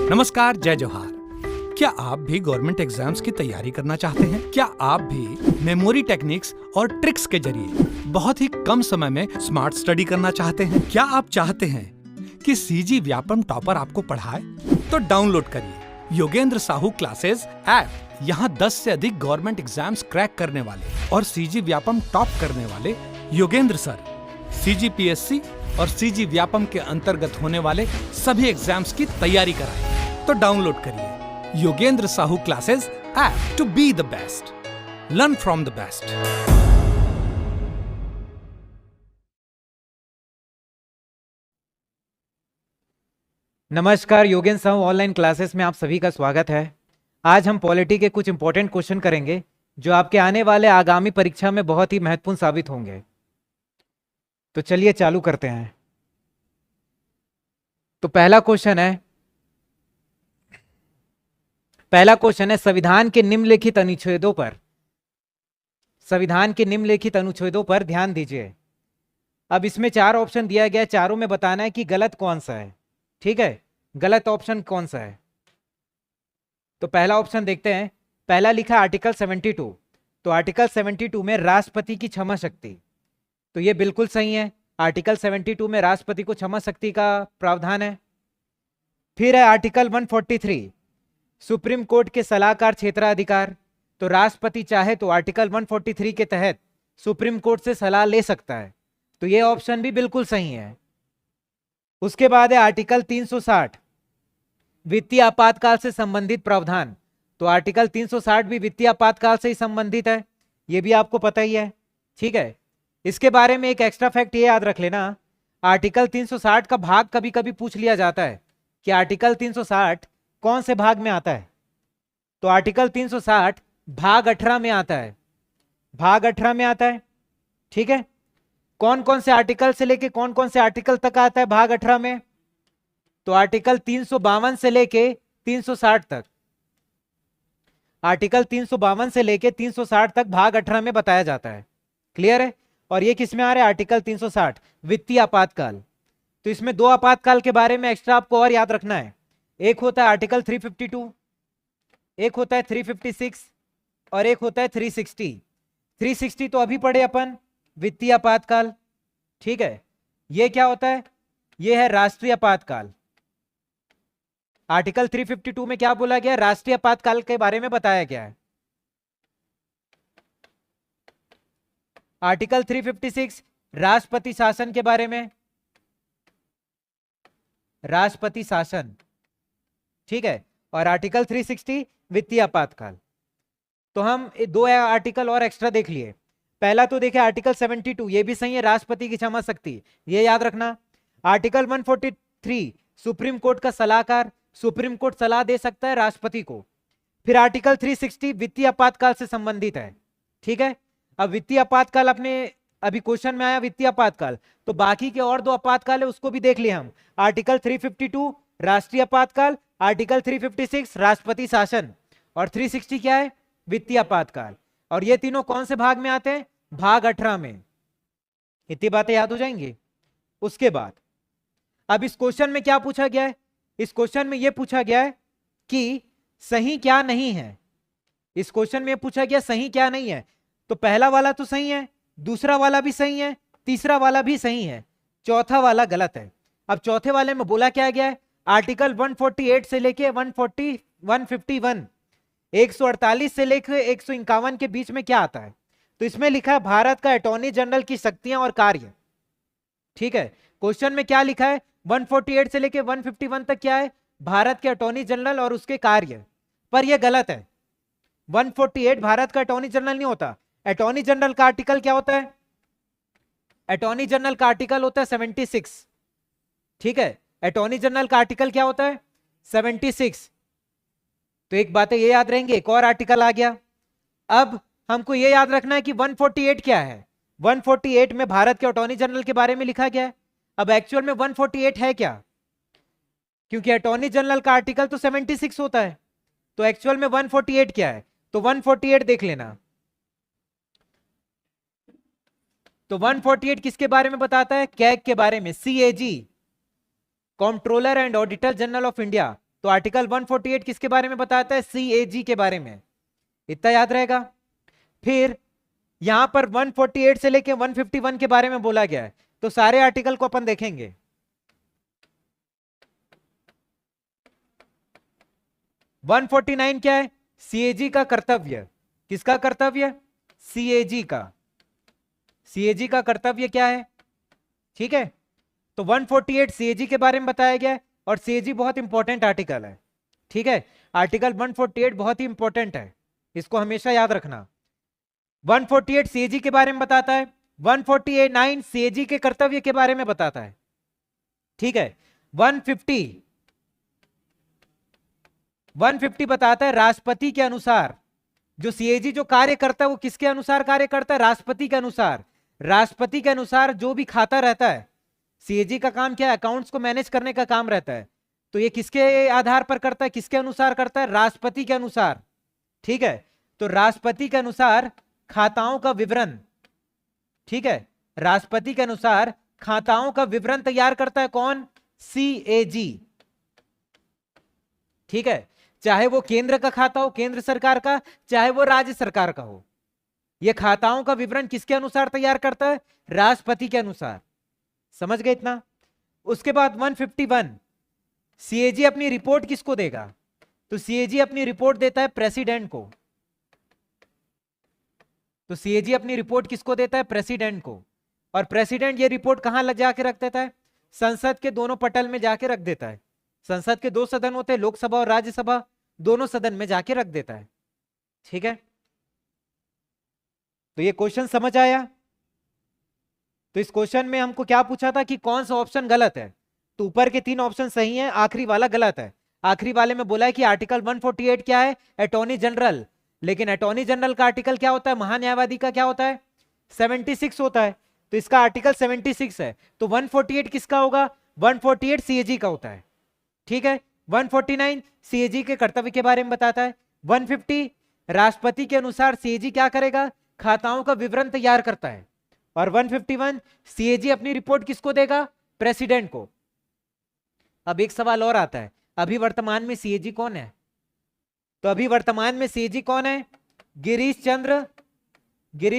नमस्कार, जय जोहार। क्या आप भी गवर्नमेंट एग्जाम्स की तैयारी करना चाहते हैं? क्या आप भी मेमोरी टेक्निक्स और ट्रिक्स के जरिए बहुत ही कम समय में स्मार्ट स्टडी करना चाहते हैं? क्या आप चाहते हैं कि सीजी व्यापम टॉपर आपको पढ़ाए? तो डाउनलोड करिए योगेंद्र साहू क्लासेस ऐप। यहाँ 10 से अधिक गवर्नमेंट एग्जाम्स क्रैक करने वाले और सीजी व्यापम टॉप करने वाले योगेंद्र सर सीजीपीएससी और सीजी व्यापम के अंतर्गत होने वाले सभी एग्जाम्स की तैयारी कराएं। तो डाउनलोड करिए Yogendra Sahu classes app to be the best, learn from the best. नमस्कार, योगेंद्र साहू ऑनलाइन क्लासेस में आप सभी का स्वागत है। आज हम पॉलिटी के कुछ इंपॉर्टेंट क्वेश्चन करेंगे जो आपके आने वाले आगामी परीक्षा में बहुत ही महत्वपूर्ण साबित होंगे। तो चलिए चालू करते हैं। तो पहला क्वेश्चन है संविधान के निम्नलिखित अनुच्छेदों पर ध्यान दीजिए। अब इसमें 4 ऑप्शन दिया गया है, चारों में बताना है कि गलत कौन सा है। ठीक है, गलत ऑप्शन कौन सा है। तो पहला ऑप्शन देखते हैं। पहला लिखा है आर्टिकल 72। तो आर्टिकल 72 में राष्ट्रपति की क्षमा शक्ति, तो ये बिल्कुल सही है। आर्टिकल 72 में राष्ट्रपति को क्षमा शक्ति का प्रावधान है। फिर है आर्टिकल 143 सुप्रीम कोर्ट के सलाहकार क्षेत्राधिकार। तो राष्ट्रपति चाहे तो आर्टिकल 143 के तहत सुप्रीम कोर्ट से सलाह ले सकता है, तो ये ऑप्शन भी बिल्कुल सही है। उसके बाद है आर्टिकल 360 वित्तीय आपातकाल से संबंधित प्रावधान। तो आर्टिकल 360 भी वित्तीय आपातकाल से ही संबंधित है, ये भी आपको पता ही है। ठीक है, इसके बारे में एक एक्स्ट्रा फैक्ट ये याद रख लेना, आर्टिकल 360 का भाग कभी कभी पूछ लिया जाता है कि आर्टिकल 360 कौन से भाग में आता है। तो आर्टिकल 360 भाग 18 में आता है, भाग 18 में आता है। ठीक है, कौन कौन से आर्टिकल से लेके कौन कौन से आर्टिकल तक आता है भाग 18 में? तो आर्टिकल 352 से लेके 360 तक, आर्टिकल 352 से लेके 360 तक भाग 18 में बताया जाता है। क्लियर है? और ये किसमें आ रहा है? आर्टिकल 360 वित्तीय आपातकाल। तो इसमें 2 आपातकाल के बारे में एक्स्ट्रा आपको और याद रखना है। एक होता है आर्टिकल 352, एक होता है 356 और एक होता है 360। 360 तो अभी पढ़े अपन, वित्तीय आपातकाल। ठीक है, ये क्या होता है? ये है राष्ट्रीय आपातकाल। आर्टिकल 352 में क्या बोला गया? राष्ट्रीय आपातकाल के बारे में बताया गया है। आर्टिकल 356 राष्ट्रपति शासन के बारे में, राष्ट्रपति शासन। ठीक है, और आर्टिकल 360 वित्तीय आपातकाल। तो हम 2 आर्टिकल और एक्स्ट्रा देख लिए। पहला तो देखे आर्टिकल 72, ये भी सही है, राष्ट्रपति की क्षमा शक्ति, ये याद रखना। आर्टिकल 143 सुप्रीम कोर्ट का सलाहकार, सुप्रीम कोर्ट सलाह दे सकता है राष्ट्रपति को। फिर आर्टिकल 360 वित्तीय आपातकाल से संबंधित है। ठीक है, अब वित्तीय आपातकाल अपने अभी क्वेश्चन में आया वित्तीय आपातकाल, तो बाकी के और 2 आपातकाल है उसको भी देख लिए हम। आर्टिकल 352 राष्ट्रीय आपातकाल, आर्टिकल 356 राष्ट्रपति शासन, और 360 क्या है? वित्तीय आपातकाल। और ये तीनों कौन से भाग में आते हैं? भाग 18 में। इतनी बातें याद हो जाएंगी। उसके बाद अब इस क्वेश्चन में क्या पूछा गया है? इस क्वेश्चन में यह पूछा गया है कि सही क्या नहीं है। इस क्वेश्चन में पूछा गया सही क्या नहीं है। तो पहला वाला तो सही है, दूसरा वाला भी सही है, तीसरा वाला भी सही है, चौथा वाला गलत है। अब चौथे वाले में बोला क्या गया है? आर्टिकल 148 से लेके 151 148 से लेकर 151 के बीच में क्या आता है? तो इसमें लिखा है भारत का अटॉर्नी जनरल की शक्तियां और कार्य। ठीक है, क्वेश्चन में क्या लिखा है? 148 से लेकर 151 तक क्या है? भारत के अटॉर्नी जनरल और उसके कार्य। पर यह गलत है। 148 भारत का अटॉर्नी जनरल नहीं होता। अटॉर्नी जनरल का आर्टिकल क्या होता है? अटॉर्नी जनरल का आर्टिकल होता है 76। ठीक है, अटॉर्नी जनरल का आर्टिकल क्या होता है? 76। तो एक बात ये याद रहेंगे, एक और आर्टिकल आ गया। अब हमको ये याद रखना है कि 148 क्या है। 148 में भारत के अटॉर्नी जनरल के बारे में लिखा गया है। अब एक्चुअल में 148 है क्या? क्योंकि अटॉर्नी जनरल का आर्टिकल तो 76 होता है, तो एक्चुअल में 148 क्या है? तो 148 देख लेना। तो 148 किसके बारे में बताता है? कैग के बारे में। CAG, controller and auditor general of India, तो आर्टिकल 148 किसके बारे में बताता है? CAG के बारे में। इतना याद रहेगा। फिर यहां पर 148 से लेके 151 के बारे में बोला गया है, तो सारे आर्टिकल को अपन देखेंगे। 149 क्या है? CAG का कर्तव्य। किसका कर्तव्य? CAG का। CAG का कर्तव्य क्या है? ठीक है, तो 148 CAG के बारे में बताया गया है, और CAG बहुत इंपॉर्टेंट आर्टिकल है। ठीक है, आर्टिकल 148 बहुत ही इंपॉर्टेंट है, इसको हमेशा याद रखना। 148 CAG के बारे में बताता है, 149 CAG के कर्तव्य के बारे में बताता है। ठीक है, 150 बताता है राष्ट्रपति के अनुसार, जो CAG जो कार्य करता है वो किसके अनुसार कार्य करता है? राष्ट्रपति के अनुसार। राष्ट्रपति के अनुसार जो भी खाता रहता है, CAG का काम क्या है? अकाउंट्स को मैनेज करने का काम रहता है, तो ये किसके आधार पर करता है? किसके अनुसार करता है? राष्ट्रपति के अनुसार। ठीक है, तो राष्ट्रपति के अनुसार खाताओं का विवरण, ठीक है, राष्ट्रपति के अनुसार खाताओं का विवरण तैयार करता है कौन? CAG। ठीक है, चाहे वो केंद्र का खाता हो, केंद्र सरकार का, चाहे वो राज्य सरकार का हो, ये खाताओं का विवरण किसके अनुसार तैयार करता है? राष्ट्रपति के अनुसार। समझ गए इतना? उसके बाद 151 CAG अपनी रिपोर्ट किसको देगा? तो CAG अपनी रिपोर्ट देता है प्रेसिडेंट को। तो CAG अपनी रिपोर्ट किसको देता है? प्रेसिडेंट को। और प्रेसिडेंट ये रिपोर्ट कहां लग जाके रख देता है? संसद के दोनों पटल में जाके रख देता है। संसद के दो सदन होते हैं, लोकसभा और राज्यसभा, दोनों सदन में जाके रख देता है। ठीक है, तो ये क्वेश्चन समझ आया? तो इस क्वेश्चन में हमको क्या पूछा था कि कौन सा ऑप्शन गलत है? तो ऊपर के 3 ऑप्शन सही हैं, आखिरी वाला गलत है। आखिरी वाले में बोला है कि आर्टिकल 148 क्या है? Attorney general. लेकिन अटॉर्नी जनरल का आर्टिकल क्या होता है? महान्यायवादी का क्या होता है? 76 होता है। तो इसका आर्टिकल 76 है, तो 148 किसका होगा? 148 CAG का होता है। ठीक है, 149 CAG के कर्तव्य के बारे में बताता है। 150 राष्ट्रपति के अनुसार CAG क्या करेगा? खाताओं का विवरण तैयार करता है। और 151 CAG अपनी रिपोर्ट किसको देगा? प्रेसिडेंट को। अब एक सवाल और आता है, अभी वर्तमान में CAG कौन है? तो अभी वर्तमान में CAG कौन है? गिरीश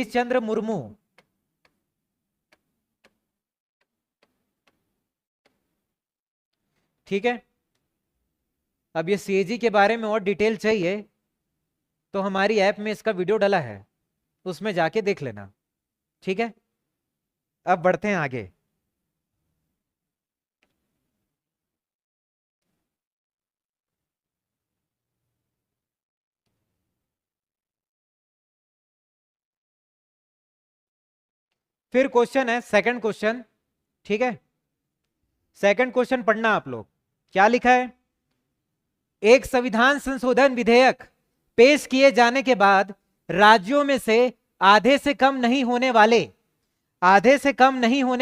चंद्र मुर्मू। ठीक है, अब ये CAG के बारे में और डिटेल चाहिए तो हमारी ऐप में इसका वीडियो डला है, उसमें जाके देख लेना। ठीक है, अब बढ़ते हैं आगे। फिर क्वेश्चन है सेकंड क्वेश्चन। ठीक है, सेकंड क्वेश्चन पढ़ना आप लोग। क्या लिखा है? एक संविधान संशोधन विधेयक पेश किए जाने के बाद राज्यों में से आधे से कम नहीं होने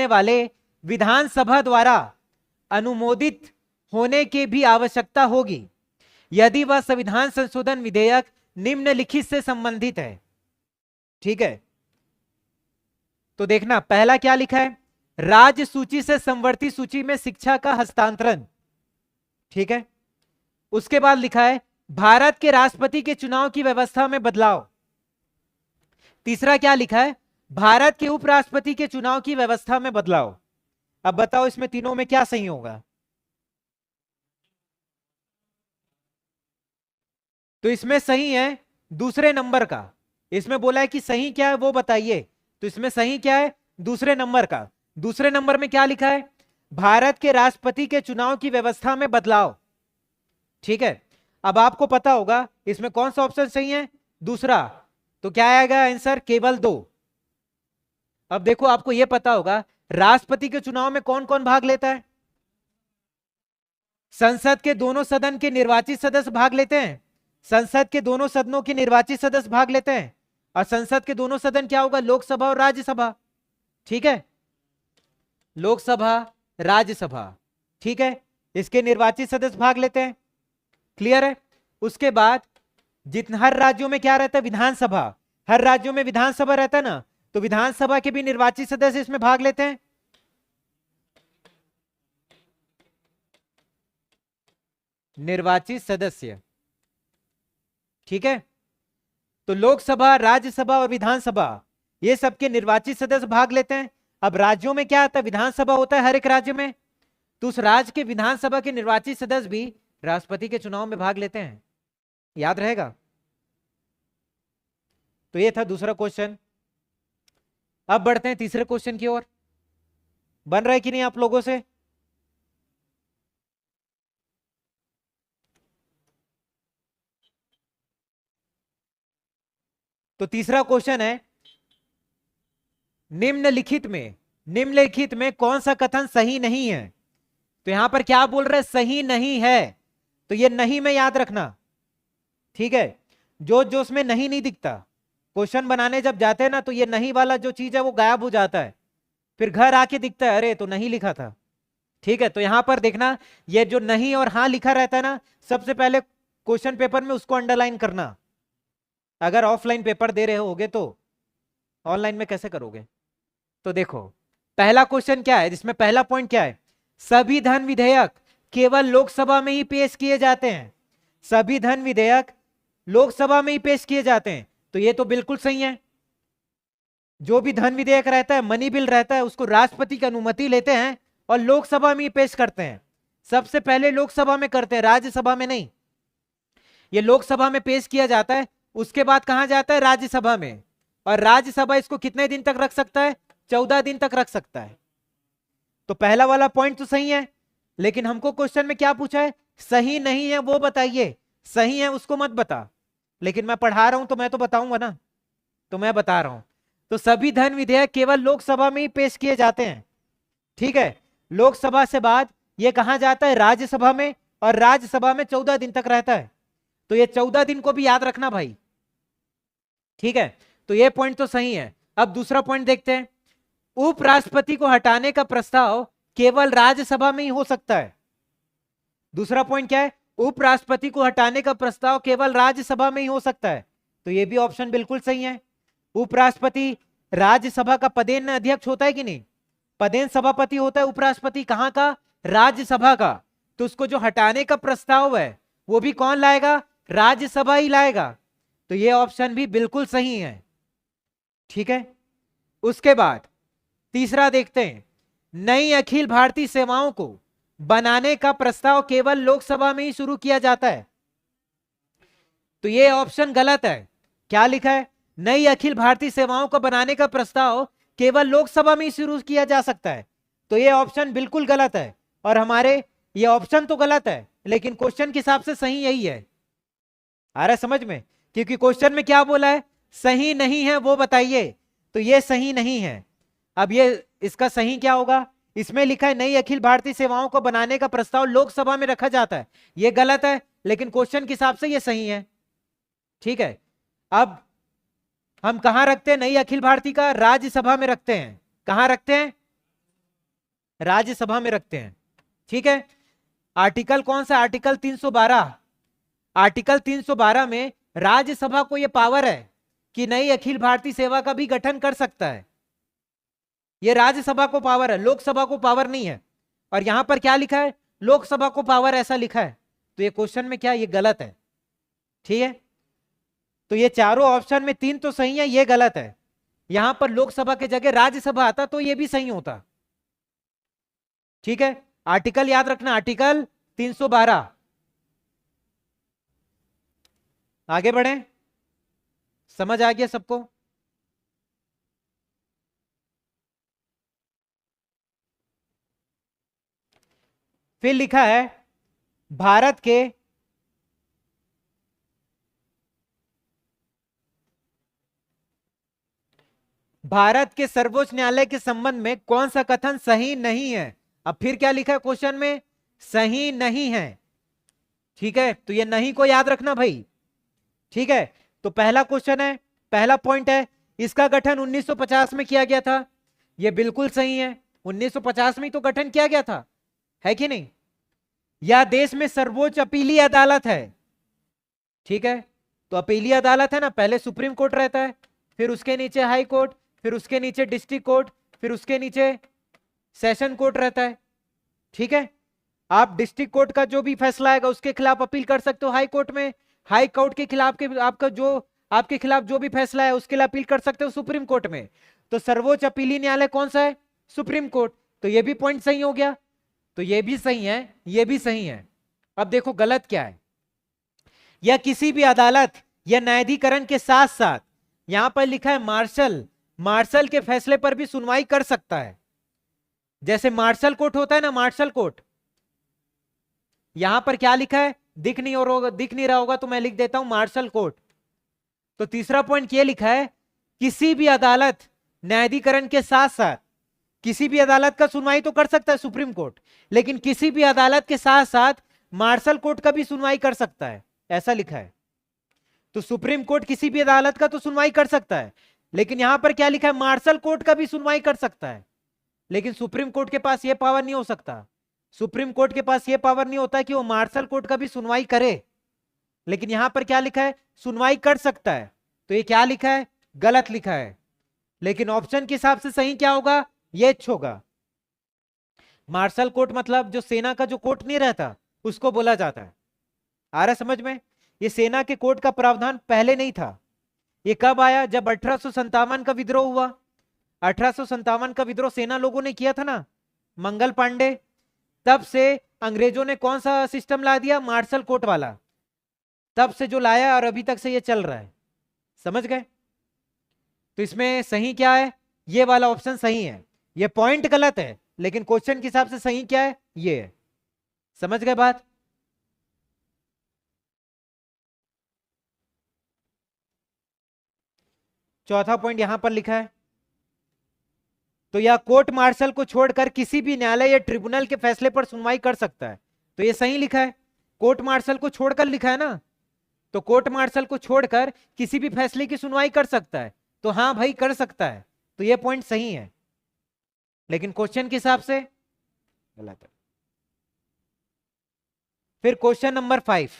वाले विधानसभा द्वारा अनुमोदित होने की भी आवश्यकता होगी यदि वह संविधान संशोधन विधेयक निम्नलिखित से संबंधित है। ठीक है, तो देखना पहला क्या लिखा है? राज्य सूची से समवर्ती सूची में शिक्षा का हस्तांतरण। ठीक है, उसके बाद लिखा है भारत के राष्ट्रपति के चुनाव की व्यवस्था में बदलाव। तीसरा क्या लिखा है? भारत के उपराष्ट्रपति के चुनाव की व्यवस्था में बदलाव। अब बताओ इसमें तीनों में क्या सही होगा? तो इसमें सही है दूसरे नंबर का। इसमें बोला है कि सही क्या है वो बताइए, तो इसमें सही क्या है? दूसरे नंबर का। दूसरे नंबर में क्या लिखा है? भारत के राष्ट्रपति के चुनाव की व्यवस्था में बदलाव। ठीक है, अब आपको पता होगा इसमें कौन सा ऑप्शन सही है? दूसरा। तो क्या आएगा आंसर? केवल 2। अब देखो आपको यह पता होगा राष्ट्रपति के चुनाव में कौन कौन भाग लेता है? संसद के दोनों सदन के निर्वाचित सदस्य भाग लेते हैं। संसद के दोनों सदनों के निर्वाचित सदस्य भाग लेते हैं। और संसद के दोनों सदन क्या होगा? लोकसभा और राज्यसभा। ठीक है, लोकसभा राज्यसभा। ठीक है, इसके निर्वाचित सदस्य भाग लेते हैं। क्लियर है? उसके बाद जितने हर राज्यों में क्या रहता है? विधानसभा। हर राज्यों में विधानसभा रहता है ना, तो विधानसभा के भी निर्वाचित सदस्य इसमें भाग लेते हैं। निर्वाचित सदस्य। ठीक है, तो लोकसभा, राज्यसभा और विधानसभा ये सबके निर्वाचित सदस्य भाग लेते हैं। अब राज्यों में क्या आता है, विधानसभा होता है हर एक राज्य में, तो उस राज्य के विधानसभा के निर्वाचित सदस्य भी राष्ट्रपति के चुनाव में भाग लेते हैं। याद रहेगा। तो ये था दूसरा क्वेश्चन। अब बढ़ते हैं तीसरे क्वेश्चन की ओर। बन रहा है कि नहीं आप लोगों से? तो तीसरा क्वेश्चन है, निम्नलिखित में कौन सा कथन सही नहीं है? तो यहां पर क्या बोल रहे हैं, सही नहीं है, तो ये नहीं में याद रखना। ठीक है, जो जो उसमें नहीं दिखता, क्वेश्चन बनाने जब जाते हैं ना, तो ये नहीं वाला जो चीज है वो गायब हो जाता है, फिर घर आके दिखता है अरे तो नहीं लिखा था। ठीक है, तो यहां पर देखना, ये जो नहीं और हाँ लिखा रहता है ना, सबसे पहले क्वेश्चन पेपर में उसको अंडरलाइन करना। अगर ऑफलाइन पेपर दे रहे होगे तो ऑनलाइन में कैसे करोगे? तो देखो पहला क्वेश्चन क्या है, जिसमें पहला पॉइंट क्या है, सभी धन विधेयक केवल लोकसभा में ही पेश किए जाते हैं। सभी धन विधेयक लोकसभा में ही पेश किए जाते हैं, तो ये तो बिल्कुल सही है। जो भी धन विधेयक रहता है, मनी बिल रहता है, उसको राष्ट्रपति की अनुमति लेते हैं और लोकसभा में ही पेश करते हैं। सबसे पहले लोकसभा में करते हैं, राज्यसभा में नहीं। ये लोकसभा में पेश किया जाता है, उसके बाद कहां जाता है, राज्यसभा में। और राज्यसभा इसको कितने दिन तक रख सकता है, 14 दिन तक रख सकता है। तो पहला वाला पॉइंट तो सही है, लेकिन हमको क्वेश्चन में क्या पूछा है, सही नहीं है वो बताइए। सही है उसको मत बता, लेकिन मैं पढ़ा रहा हूं तो मैं तो बताऊंगा ना, तो मैं बता रहा हूं। तो सभी धन विधेयक केवल लोकसभा में ही पेश किए जाते हैं। ठीक है, लोकसभा से बाद ये कहां जाता है, राज्यसभा में, और राज्यसभा में 14 दिन तक रहता है। तो ये 14 दिन को भी याद रखना भाई। ठीक है, तो ये पॉइंट तो सही है। अब दूसरा पॉइंट देखते हैं, उपराष्ट्रपति को हटाने का प्रस्ताव केवल राज्यसभा में ही हो सकता है। दूसरा पॉइंट क्या है, उपराष्ट्रपति को हटाने का प्रस्ताव केवल राज्यसभा में ही हो सकता है, तो ये भी ऑप्शन बिल्कुल सही है। उपराष्ट्रपति राज्यसभा का पदेन अध्यक्ष होता है कि नहीं, पदेन सभापति होता है उपराष्ट्रपति, कहां का, राज्यसभा का। तो उसको जो हटाने का प्रस्ताव है वो भी कौन लाएगा, राज्यसभा ही लाएगा। तो ये ऑप्शन भी बिल्कुल सही है। ठीक है, उसके बाद तीसरा देखते हैं, नई अखिल भारतीय सेवाओं को बनाने का प्रस्ताव केवल लोकसभा में ही शुरू किया जाता है। तो ये ऑप्शन गलत है। क्या लिखा है, नई अखिल भारतीय सेवाओं को बनाने का प्रस्ताव केवल लोकसभा में ही शुरू किया जा सकता है, तो ये ऑप्शन बिल्कुल गलत है। और हमारे ये ऑप्शन तो गलत है, लेकिन क्वेश्चन के हिसाब से सही यही है। आ रहा है समझ में, क्योंकि क्वेश्चन में क्या बोला है, सही नहीं है वो बताइए, तो ये सही नहीं है। अब ये इसका सही क्या होगा, इसमें लिखा है नई अखिल भारतीय सेवाओं को बनाने का प्रस्ताव लोकसभा में रखा जाता है, ये गलत है, लेकिन क्वेश्चन के हिसाब से ये सही है। ठीक है, अब हम कहां रखते हैं नई अखिल भारतीय का, राज्यसभा में रखते हैं। कहां रखते हैं, राज्यसभा में रखते हैं। ठीक है, आर्टिकल कौन सा, आर्टिकल 312। आर्टिकल 312 में राज्यसभा को यह पावर है कि नई अखिल भारतीय सेवा का भी गठन कर सकता है। यह राज्यसभा को पावर है, लोकसभा को पावर नहीं है। और यहां पर क्या लिखा है, लोकसभा को पावर, ऐसा लिखा है। तो ये क्वेश्चन में क्या, ये गलत है। ठीक है, तो ये चारों ऑप्शन में 3 तो सही है, ये गलत है। यहां पर लोकसभा के जगह राज्यसभा आता तो ये भी सही होता। ठीक है, आर्टिकल याद रखना, आर्टिकल 312। आगे बढ़े, समझ आ गया सबको? फिर लिखा है, भारत के सर्वोच्च न्यायालय के संबंध में कौन सा कथन सही नहीं है। अब फिर क्या लिखा है क्वेश्चन में, सही नहीं है। ठीक है, तो ये नहीं को याद रखना भाई। ठीक है, तो पहला क्वेश्चन है, पहला पॉइंट है, इसका गठन 1950 में किया गया था, ये बिल्कुल सही है। 1950 में ही तो गठन किया गया था, है कि नहीं। यह देश में सर्वोच्च अपीलीय अदालत है। ठीक है, तो अपीलीय अदालत है ना, पहले सुप्रीम कोर्ट रहता है, फिर उसके नीचे हाई कोर्ट, फिर उसके नीचे डिस्ट्रिक्ट कोर्ट, फिर उसके नीचे सेशन कोर्ट रहता है। ठीक है, आप डिस्ट्रिक्ट कोर्ट का जो भी फैसला आएगा उसके खिलाफ अपील कर सकते हो हाई कोर्ट में, हाई कोर्ट के खिलाफ के आपका जो आपके खिलाफ जो भी फैसला है उसके लिए अपील कर सकते हो सुप्रीम कोर्ट में। तो सर्वोच्च अपीली न्यायालय कौन सा है? Supreme court. तो ये भी पॉइंट सही हो गया, तो ये भी सही है, ये भी सही है। अब देखो गलत क्या है, या किसी भी अदालत या न्यायाधिकरण के साथ साथ, यहां पर लिखा है मार्शल, मार्शल के फैसले पर भी सुनवाई कर सकता है। जैसे मार्शल कोर्ट होता है ना, मार्शल कोर्ट, यहां पर क्या लिखा है दिख नहीं रहा होगा तो मैं लिख देता हूं मार्शल कोर्ट। तो तीसरा पॉइंट ये लिखा है किसी भी अदालत न्यायाधिकरण के साथ साथ, किसी भी अदालत का सुनवाई तो कर सकता है सुप्रीम कोर्ट, लेकिन किसी भी अदालत के साथ साथ मार्शल कोर्ट का भी सुनवाई कर सकता है, ऐसा लिखा है। तो सुप्रीम कोर्ट किसी भी अदालत का तो सुनवाई कर सकता है, लेकिन यहां पर क्या लिखा है मार्शल कोर्ट का भी सुनवाई कर सकता है। लेकिन सुप्रीम कोर्ट के पास यह पावर नहीं हो सकता, सुप्रीम कोर्ट के पास यह पावर नहीं होता कि वो मार्शल कोर्ट का भी सुनवाई करे। लेकिन यहां पर क्या लिखा है सुनवाई कर सकता है, तो ये क्या लिखा है गलत लिखा है। लेकिन ऑप्शन के हिसाब से सही क्या होगा, ये होगा। मार्शल कोर्ट मतलब जो सेना का जो कोर्ट नहीं रहता उसको बोला जाता है। आ रहा समझ में? ये सेना के कोर्ट का प्रावधान पहले नहीं था, ये कब आया जब 1857 का विद्रोह हुआ। 1857 का विद्रोह सेना लोगों ने किया था ना, मंगल पांडे, तब से अंग्रेजों ने कौन सा सिस्टम ला दिया, मार्शल कोर्ट वाला, तब से जो लाया और अभी तक से ये चल रहा है। समझ गए? तो इसमें सही क्या है, ये वाला ऑप्शन सही है। ये पॉइंट गलत है लेकिन क्वेश्चन के हिसाब से सही क्या है, ये है। समझ गए बात? चौथा पॉइंट यहां पर लिखा है, तो यह कोर्ट मार्शल को छोड़कर किसी भी न्यायालय या ट्रिब्यूनल के फैसले पर सुनवाई कर सकता है। तो ये सही लिखा है, कोर्ट मार्शल को छोड़कर लिखा है ना, तो कोर्ट मार्शल को छोड़कर किसी भी फैसले की सुनवाई कर सकता है। तो हाँ भाई कर सकता है, तो ये पॉइंट सही है, लेकिन क्वेश्चन के हिसाब से गलत है। फिर क्वेश्चन नंबर 5,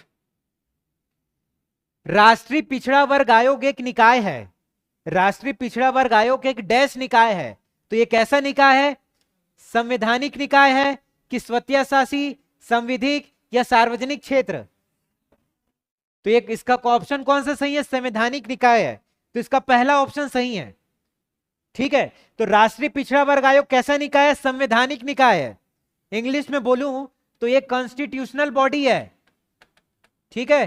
राष्ट्रीय पिछड़ा वर्ग आयोग एक निकाय है, राष्ट्रीय पिछड़ा वर्ग आयोग एक डैश निकाय है। तो ये कैसा निकाय है, संवैधानिक निकाय है कि स्वत्याशासी, संविधिक या सार्वजनिक क्षेत्र? तो ये इसका ऑप्शन कौन सा सही है, संवैधानिक निकाय है, तो इसका पहला ऑप्शन सही है। ठीक है, तो राष्ट्रीय पिछड़ा वर्ग आयोग कैसा निकाय है, संवैधानिक निकाय है। इंग्लिश में बोलूं तो ये कॉन्स्टिट्यूशनल बॉडी है। ठीक है,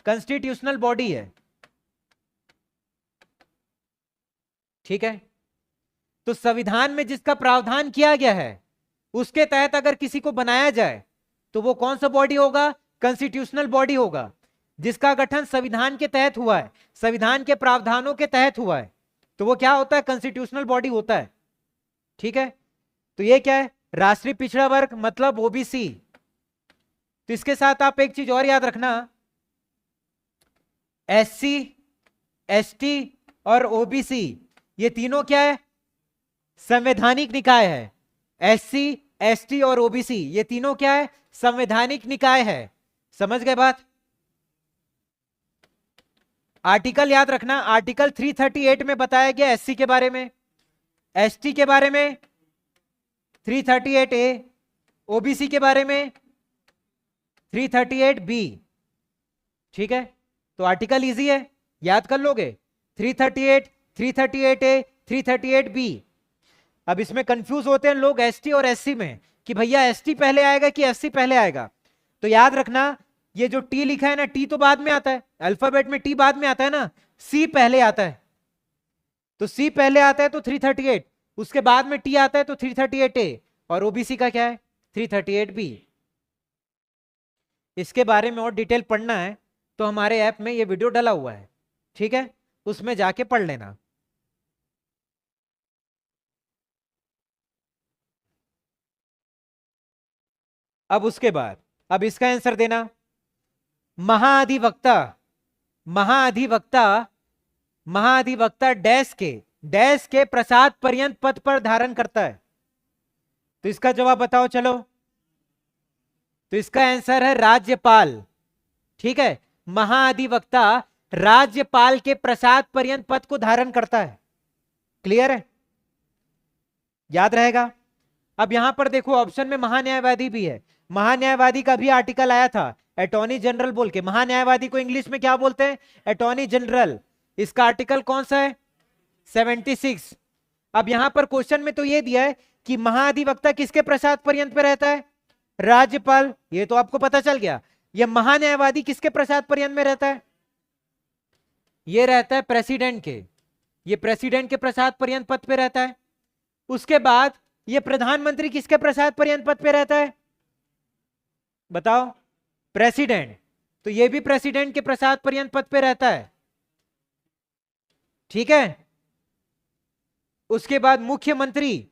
कॉन्स्टिट्यूशनल बॉडी है। ठीक है, तो संविधान में जिसका प्रावधान किया गया है उसके तहत अगर किसी को बनाया जाए तो वो कौन सा बॉडी होगा, कॉन्स्टिट्यूशनल बॉडी होगा, जिसका गठन संविधान के तहत हुआ है, संविधान के प्रावधानों के तहत हुआ है, तो वो क्या होता है, कॉन्स्टिट्यूशनल बॉडी होता है। ठीक है, तो ये क्या है, राष्ट्रीय पिछड़ा वर्ग मतलब ओबीसी। तो इसके साथ आप एक चीज और याद रखना, एससी, एसटी और ओबीसी ये तीनों क्या है, संवैधानिक निकाय है। एससी, एसटी और ओबीसी ये तीनों क्या है, संवैधानिक निकाय है। समझ गए बात? आर्टिकल याद रखना, आर्टिकल 338 में बताया गया एससी के बारे में, एसटी के बारे में 338A, ओबीसी के बारे में 338B। ठीक है, तो आर्टिकल इजी है, याद कर लोगे, 338, 338A, 338B। अब इसमें कंफ्यूज होते हैं लोग एसटी और एससी में कि भैया एसटी पहले आएगा कि एससी पहले आएगा। तो याद रखना, ये जो टी लिखा है ना, टी तो बाद में आता है, अल्फाबेट में टी बाद में आता है ना, सी पहले आता है। तो सी पहले आता है तो 338, उसके बाद में टी आता है तो 338A, और ओबीसी का क्या है 338B। इसके बारे में और डिटेल पढ़ना है तो हमारे ऐप में ये वीडियो डला हुआ है, ठीक है, उसमें जाके पढ़ लेना। अब उसके बाद अब इसका आंसर देना, महाधिवक्ता, महाधिवक्ता, महाधिवक्ता डैश के प्रसाद पर्यंत पद पर धारण करता है। तो इसका जवाब बताओ चलो। तो इसका आंसर है राज्यपाल। ठीक है, महाधिवक्ता राज्यपाल के प्रसाद पर्यंत पद को धारण करता है। क्लियर है, याद रहेगा। अब यहां पर देखो ऑप्शन में महान्यायवादी भी है, महान्यायवादी का भी आर्टिकल आया था, अटॉर्नी जनरल बोल के। महान्यायवादी को इंग्लिश में क्या बोलते हैं? Attorney general. इसका आर्टिकल कौन सा है? 76। अब यहां पर क्वेश्चन में तो ये दिया है कि महाधिवक्ता किसके प्रसाद पर्यंत पे रहता है? राज्यपाल। ये तो आपको पता चल गया। ये महान्यायवादी किसके प्रसाद पर्यंत में रहता है? ये रहता है प्रेसिडेंट के। ये प्रेसिडेंट के प्रसाद पर्यंत पद पे रहता है। उसके बाद ये प्रधानमंत्री किसके प्रसाद पर्यंत पद पे रहता है? बताओ। प्रेसिडेंट। तो ये भी प्रेसिडेंट के प्रसाद पर्यंत पद पे रहता है। ठीक है। उसके बाद मुख्यमंत्री।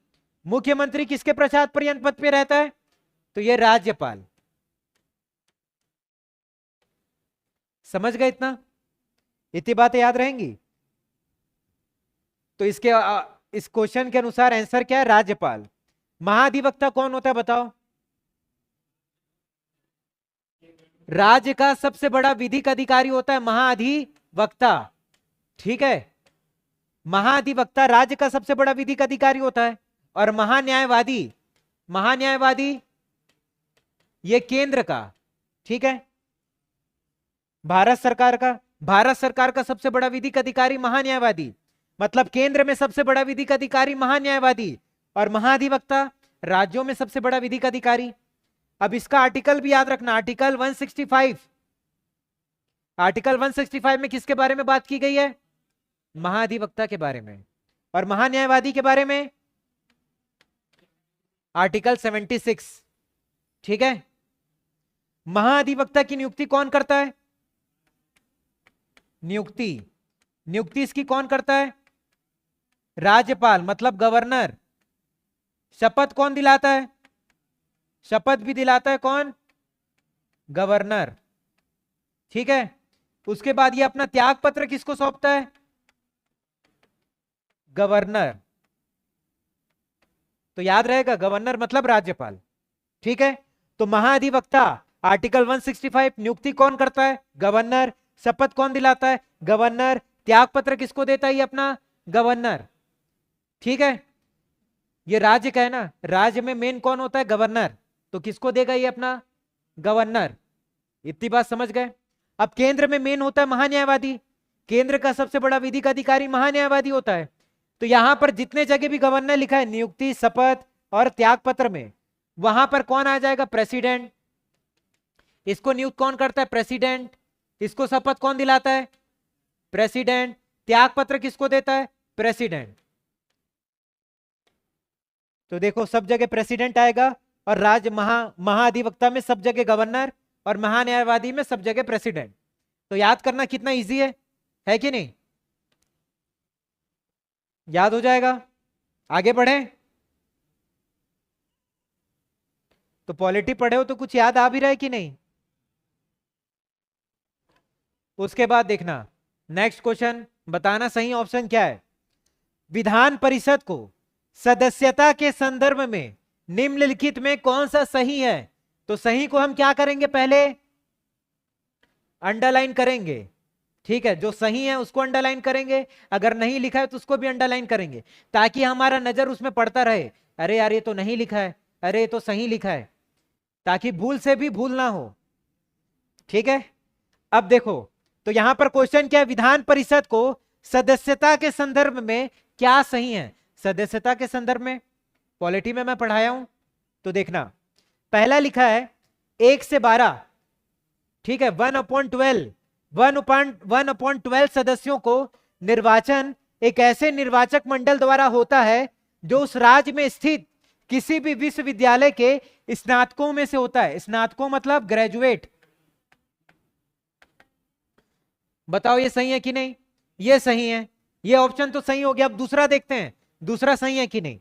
मुख्यमंत्री किसके प्रसाद पर्यंत पद पे रहता है? तो ये राज्यपाल। समझ गए इतना? इतनी बातें याद रहेंगी? तो इसके इस क्वेश्चन के अनुसार आंसर क्या है? राज्यपाल। महाधिवक्ता कौन होता है बताओ? राज्य का सबसे बड़ा विधिक अधिकारी होता है महाधिवक्ता। ठीक है। महाधिवक्ता राज्य का सबसे बड़ा विधिक अधिकारी होता है। और महान्यायवादी, महान्यायवादी ये केंद्र का। ठीक है। भारत सरकार का, भारत सरकार का सबसे बड़ा विधिक अधिकारी महान्यायवादी, मतलब केंद्र में सबसे बड़ा विधिक अधिकारी महान्यायवादी। और महाधिवक्ता राज्यों में सबसे बड़ा विधिक अधिकारी। अब इसका आर्टिकल भी याद रखना, आर्टिकल 165। आर्टिकल 165 में किसके बारे में बात की गई है? महाधिवक्ता के बारे में। और महान्यायवादी के बारे में आर्टिकल 76। ठीक है। महाधिवक्ता की नियुक्ति कौन करता है? नियुक्ति, नियुक्ति इसकी कौन करता है? राज्यपाल, मतलब गवर्नर। शपथ कौन दिलाता है? शपथ भी दिलाता है कौन? गवर्नर। ठीक है। उसके बाद ये अपना त्याग पत्र किसको सौंपता है? गवर्नर। तो याद रहेगा, गवर्नर मतलब राज्यपाल। ठीक है। तो महाधिवक्ता आर्टिकल 165 नियुक्ति कौन करता है? गवर्नर। शपथ कौन दिलाता है? गवर्नर। त्याग पत्र किसको देता है? ये अपना गवर्नर। ठीक है। ये राज्य का है ना, राज्य में मेन कौन होता है? गवर्नर। तो किसको देगा ये? अपना गवर्नर। इतनी बात समझ गए? अब केंद्र में मेन होता है महान्यायवादी। केंद्र का सबसे बड़ा विधिक अधिकारी महान्यायवादी होता है। तो यहां पर जितने जगह भी गवर्नर लिखा है नियुक्ति, शपथ और त्याग पत्र में, वहां पर कौन आ जाएगा? प्रेसिडेंट। इसको नियुक्त कौन करता है? प्रेसिडेंट। इसको शपथ कौन दिलाता है? प्रेसिडेंट। त्याग पत्र किसको देता है? प्रेसिडेंट। तो देखो सब जगह प्रेसिडेंट आएगा, और राज्य महाधिवक्ता में सब जगह गवर्नर, और महान्यायवादी में सब जगह प्रेसिडेंट। तो याद करना कितना इजी है कि नहीं? याद हो जाएगा। आगे बढ़े। तो पॉलिटी पढ़े हो तो कुछ याद आ भी रहा है कि नहीं? उसके बाद देखना नेक्स्ट क्वेश्चन, बताना सही ऑप्शन क्या है। विधान परिषद को सदस्यता के संदर्भ में निम्नलिखित में कौन सा सही है? तो सही को हम क्या करेंगे? पहले अंडरलाइन करेंगे। ठीक है। जो सही है उसको अंडरलाइन करेंगे, अगर नहीं लिखा है तो उसको भी अंडरलाइन करेंगे, ताकि हमारा नजर उसमें पड़ता रहे। अरे यार ये तो नहीं लिखा है, अरे ये तो सही लिखा है, ताकि भूल से भी भूल ना हो। ठीक है। अब देखो, तो यहां पर क्वेश्चन क्या है? विधान परिषद को सदस्यता के संदर्भ में क्या सही है? सदस्यता के संदर्भ में पॉलिटी में मैं पढ़ाया हूं, तो देखना पहला लिखा है 1 से 12। ठीक है। 1/12 1/12 सदस्यों को निर्वाचन एक ऐसे निर्वाचक मंडल द्वारा होता है जो उस राज्य में स्थित किसी भी विश्वविद्यालय के स्नातकों में से होता है। स्नातकों मतलब ग्रेजुएट। बताओ ये सही है कि नहीं? ये सही है, ये ऑप्शन तो सही हो गया। अब दूसरा देखते हैं, दूसरा सही है कि नहीं।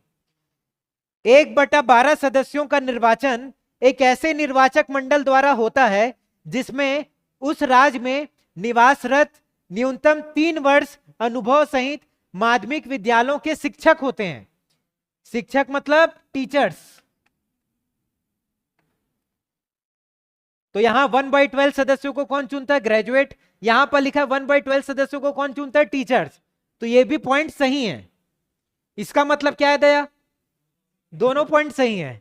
1/12 सदस्यों का निर्वाचन एक ऐसे निर्वाचक मंडल द्वारा होता है जिसमें उस राज्य में निवासरत न्यूनतम 3 वर्ष अनुभव सहित माध्यमिक विद्यालयों के शिक्षक होते हैं। शिक्षक मतलब टीचर्स। तो यहां 1/12 सदस्यों को कौन चुनता है? ग्रेजुएट। यहां पर लिखा 1/12 सदस्यों को कौन चुनता है? टीचर्स। तो ये भी पॉइंट सही है। इसका मतलब क्या है दया? दोनों पॉइंट सही है।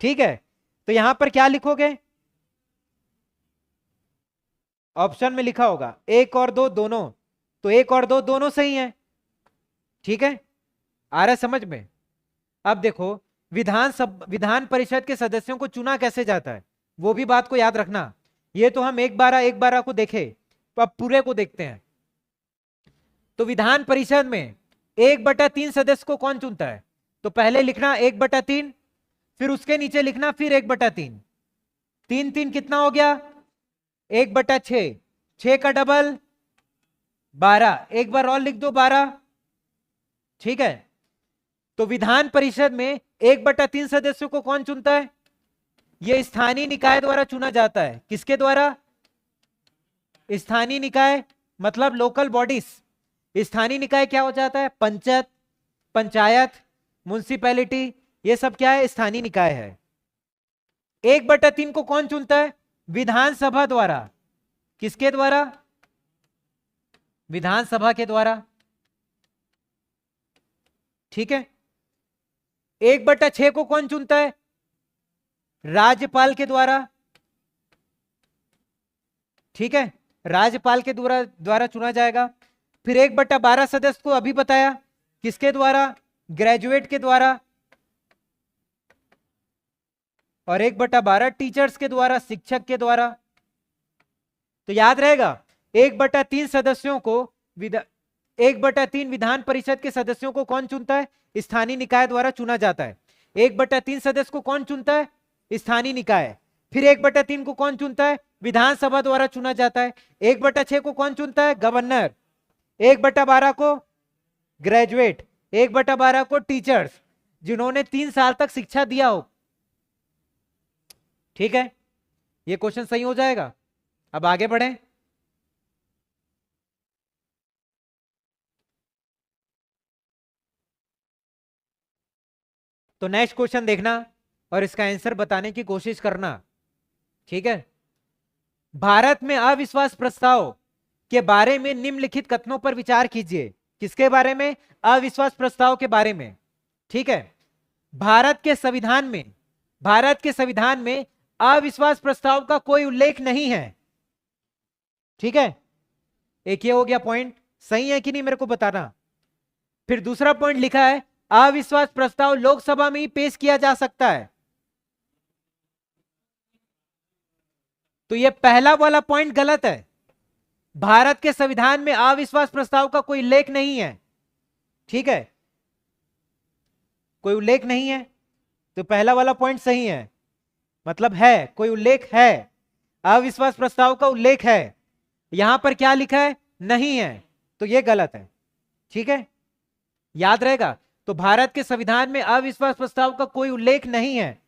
ठीक है। तो यहां पर क्या लिखोगे? ऑप्शन में लिखा होगा 1 और 2 दोनों, तो 1 और 2 दोनों सही है। ठीक है, आ रहा है समझ में? अब देखो विधान परिषद के सदस्यों को चुना कैसे जाता है, वो भी बात को याद रखना। ये तो हम एक बारह को देखे, तो अब पूरे को देखते हैं। तो विधान परिषद में 1/3 सदस्य को कौन चुनता है? तो पहले लिखना 1/3, फिर उसके नीचे लिखना फिर 1/3, 3 कितना हो गया? 1/6, 6 का डबल 12, एक बार और लिख दो 12। ठीक है, तो विधान परिषद में 1/3 सदस्यों को कौन चुनता है? यह स्थानीय निकाय द्वारा चुना जाता है। किसके द्वारा? स्थानीय निकाय, मतलब लोकल बॉडीज। स्थानीय निकाय क्या हो जाता है? पंचायत, पंचायत, म्युनिसिपैलिटी, ये सब क्या है? स्थानीय निकाय है। 1/3 को कौन चुनता है? विधानसभा द्वारा। किसके द्वारा? विधानसभा के द्वारा। ठीक है, 1/6 को कौन चुनता है? राज्यपाल के द्वारा। ठीक है, राज्यपाल के द्वारा चुना जाएगा। फिर 1/12 सदस्य को अभी बताया, किसके द्वारा? ग्रेजुएट के द्वारा। और 1/12 टीचर्स के द्वारा, शिक्षक के द्वारा। तो याद रहेगा 1/3 सदस्यों को 1/3 विधान परिषद के सदस्यों को कौन चुनता है? स्थानीय निकाय द्वारा चुना जाता है। 1/3 सदस्य को कौन चुनता है? स्थानीय निकाय। फिर 1/3 को कौन चुनता है? विधानसभा द्वारा चुना जाता है। 1/6 को कौन चुनता है? गवर्नर। 1/12 को ग्रेजुएट, 1/12 को टीचर्स, जिन्होंने 3 साल तक शिक्षा दिया हो। ठीक है, ये क्वेश्चन सही हो जाएगा। अब आगे बढ़ें। तो नेक्स्ट क्वेश्चन देखना और इसका आंसर बताने की कोशिश करना। ठीक है, भारत में अविश्वास प्रस्ताव के बारे में निम्नलिखित कथनों पर विचार कीजिए। किसके बारे में? अविश्वास प्रस्ताव के बारे में। ठीक है, भारत के संविधान में अविश्वास प्रस्ताव का कोई उल्लेख नहीं है। ठीक है, एक ये हो गया पॉइंट, सही है कि नहीं मेरे को बताना। फिर दूसरा पॉइंट लिखा है अविश्वास प्रस्ताव लोकसभा में ही पेश किया जा सकता है। तो ये पहला वाला पॉइंट गलत है। भारत के संविधान में अविश्वास प्रस्ताव का कोई उल्लेख नहीं है। ठीक है, कोई उल्लेख नहीं है, तो पहला वाला पॉइंट सही है। मतलब है, कोई उल्लेख है, अविश्वास प्रस्ताव का उल्लेख है। यहां पर क्या लिखा है? नहीं है, तो यह गलत है। ठीक है, याद रहेगा। तो भारत के संविधान में अविश्वास प्रस्ताव का कोई उल्लेख नहीं है,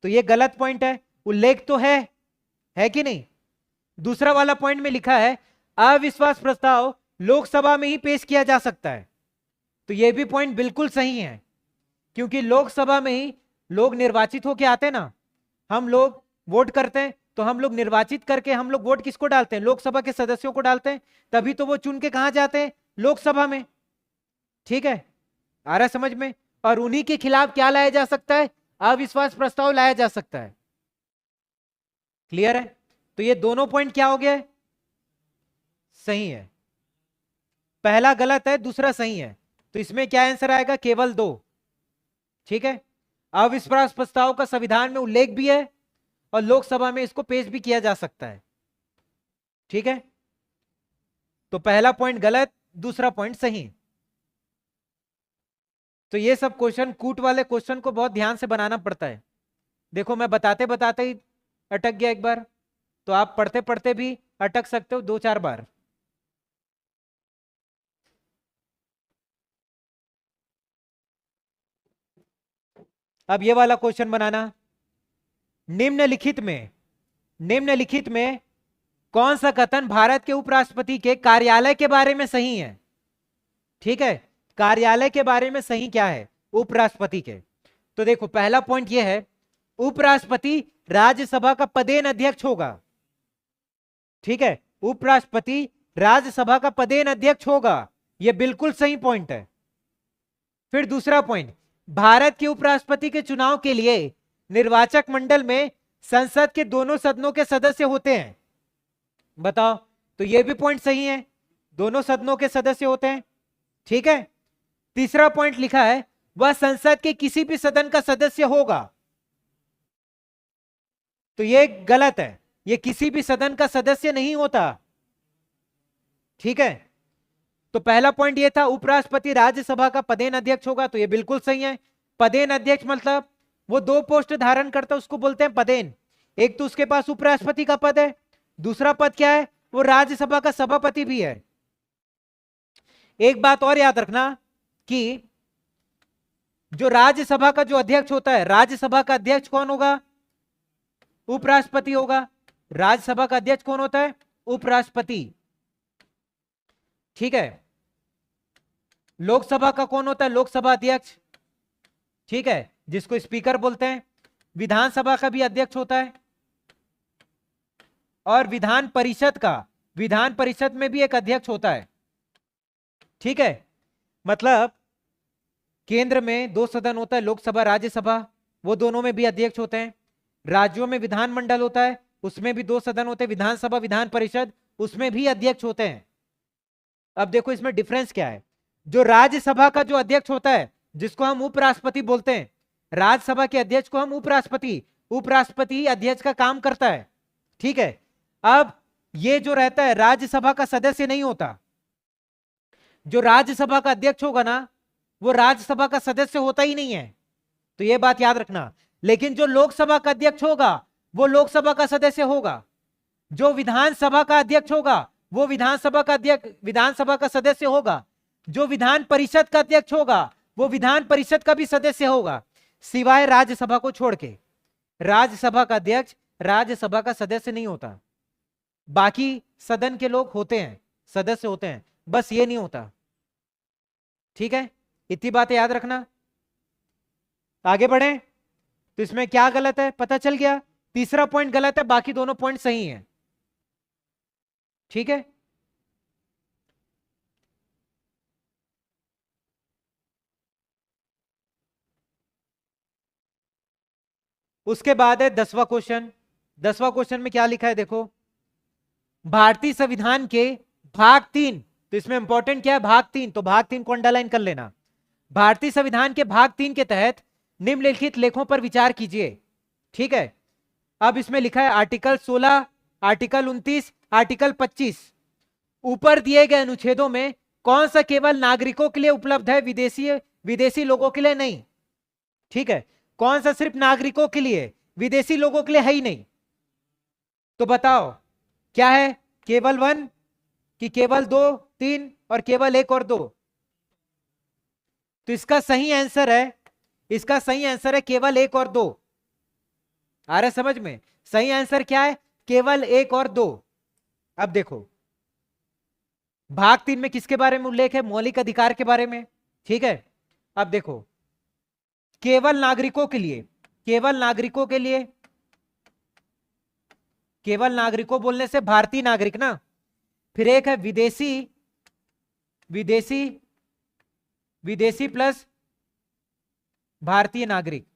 तो यह गलत पॉइंट है। उल्लेख तो है कि नहीं? दूसरा वाला पॉइंट में लिखा है अविश्वास प्रस्ताव लोकसभा में ही पेश किया जा सकता है, तो यह भी पॉइंट बिल्कुल सही है, क्योंकि लोकसभा में ही लोग निर्वाचित होकर आते हैं ना। हम लोग वोट करते हैं, तो हम लोग निर्वाचित करके हम लोग वोट किसको डालते हैं? लोकसभा के सदस्यों को डालते हैं, तभी तो वो चुन के कहां जाते हैं? लोकसभा में। ठीक है, आ रहा समझ में? और उन्हीं के खिलाफ क्या लाया जा सकता है? अविश्वास प्रस्ताव लाया जा सकता है। क्लियर है? तो ये दोनों पॉइंट क्या हो गया? सही है। पहला गलत है, दूसरा सही है, तो इसमें क्या आंसर आएगा? केवल 2। ठीक है, अविश्वास प्रस्ताव का संविधान में उल्लेख भी है और लोकसभा में इसको पेश भी किया जा सकता है। ठीक है, तो पहला पॉइंट गलत, दूसरा पॉइंट सही। तो ये सब क्वेश्चन, कूट वाले क्वेश्चन को बहुत ध्यान से बनाना पड़ता है। देखो मैं बताते बताते ही अटक गया एक बार, तो आप पढ़ते पढ़ते भी अटक सकते हो 2-4 बार। अब ये वाला क्वेश्चन बनाना। निम्नलिखित में कौन सा कथन भारत के उपराष्ट्रपति के कार्यालय के बारे में सही है? ठीक है, कार्यालय के बारे में सही क्या है? उपराष्ट्रपति के। तो देखो पहला पॉइंट यह है, उपराष्ट्रपति राज्यसभा का पदेन अध्यक्ष होगा। ठीक है, उपराष्ट्रपति राज्यसभा का पदेन अध्यक्ष होगा, यह बिल्कुल सही पॉइंट है। फिर दूसरा पॉइंट, भारत के उपराष्ट्रपति के चुनाव के लिए निर्वाचक मंडल में संसद के दोनों सदनों के सदस्य होते हैं। बताओ, तो ये भी पॉइंट सही है, दोनों सदनों के सदस्य होते हैं। ठीक है, तीसरा पॉइंट लिखा है वह संसद के किसी भी सदन का सदस्य होगा, तो ये गलत है, ये किसी भी सदन का सदस्य नहीं होता। ठीक है, तो पहला पॉइंट ये था उपराष्ट्रपति राज्यसभा का पदेन अध्यक्ष होगा, तो ये बिल्कुल सही है। पदेन अध्यक्ष मतलब वो दो पोस्ट धारण करता है, उसको बोलते हैं पदेन। एक तो उसके पास उपराष्ट्रपति का पद है, दूसरा पद क्या है, वो राज्यसभा का सभापति भी है। एक बात और याद रखना कि जो राज्यसभा का जो अध्यक्ष होता है, राज्यसभा का अध्यक्ष कौन होगा, उपराष्ट्रपति होगा। राज्यसभा का अध्यक्ष कौन होता है, उपराष्ट्रपति। ठीक है, लोकसभा का कौन होता है, लोकसभा अध्यक्ष। ठीक है, जिसको स्पीकर बोलते हैं। विधानसभा का भी अध्यक्ष होता है, और विधान परिषद में भी एक अध्यक्ष होता है। ठीक है, मतलब केंद्र में दो सदन होता है, लोकसभा राज्यसभा, वो दोनों में भी अध्यक्ष होते हैं। राज्यों में विधानमंडल होता है, उसमें भी दो सदन होते हैं, विधानसभा विधान परिषद, उसमें भी अध्यक्ष होते हैं। अब देखो इसमें डिफरेंस क्या है। जो राज्यसभा का जो अध्यक्ष होता है, जिसको हम उपराष्ट्रपति बोलते हैं, राज्यसभा के अध्यक्ष को हम उपराष्ट्रपति अध्यक्ष का काम करता है। ठीक है, अब ये जो रहता है राज्यसभा का सदस्य नहीं होता। जो राज्यसभा का अध्यक्ष होगा ना, वो राज्यसभा का सदस्य होता ही नहीं है, तो ये बात याद रखना। लेकिन जो लोकसभा का अध्यक्ष होगा, वो लोकसभा का सदस्य होगा। जो विधानसभा का अध्यक्ष होगा, वो विधानसभा का सदस्य होगा। जो विधान परिषद का अध्यक्ष होगा, वो विधान परिषद का भी सदस्य होगा, सिवाय राज्यसभा को छोड़ के। राज्यसभा का अध्यक्ष राज्यसभा का सदस्य नहीं होता, बाकी सदन के लोग होते हैं, सदस्य होते हैं, बस ये नहीं होता। ठीक है, इतनी बातें याद रखना। आगे बढ़े, तो इसमें क्या गलत है पता चल गया। तीसरा पॉइंट गलत है, बाकी दोनों पॉइंट सही हैं। ठीक है, उसके बाद है 10वां क्वेश्चन। 10वां क्वेश्चन में क्या लिखा है देखो, भारतीय संविधान के भाग 3, तो इसमें इंपॉर्टेंट क्या है, भाग 3, तो भाग 3 को अंडरलाइन कर लेना। भारतीय संविधान के भाग 3 के तहत निम्नलिखित लेखों पर विचार कीजिए। ठीक है, अब इसमें लिखा है आर्टिकल 16, आर्टिकल 29, आर्टिकल 25। ऊपर दिए गए अनुच्छेदों में कौन सा केवल नागरिकों के लिए उपलब्ध है, विदेशी लोगों के लिए नहीं। ठीक है, कौन सा सिर्फ नागरिकों के लिए, विदेशी लोगों के लिए है ही नहीं। तो बताओ क्या है, केवल 1 कि केवल 2, 3 और केवल 1 और 2। तो इसका सही आंसर है केवल 1 और 2। आ रहा है समझ में, सही आंसर क्या है, केवल 1 और 2। अब देखो भाग 3 में किसके बारे में उल्लेख है, मौलिक अधिकार के बारे में। ठीक है, अब देखो केवल नागरिकों के लिए, केवल नागरिकों बोलने से भारतीय नागरिक ना, फिर एक है विदेशी प्लस भारतीय नागरिक।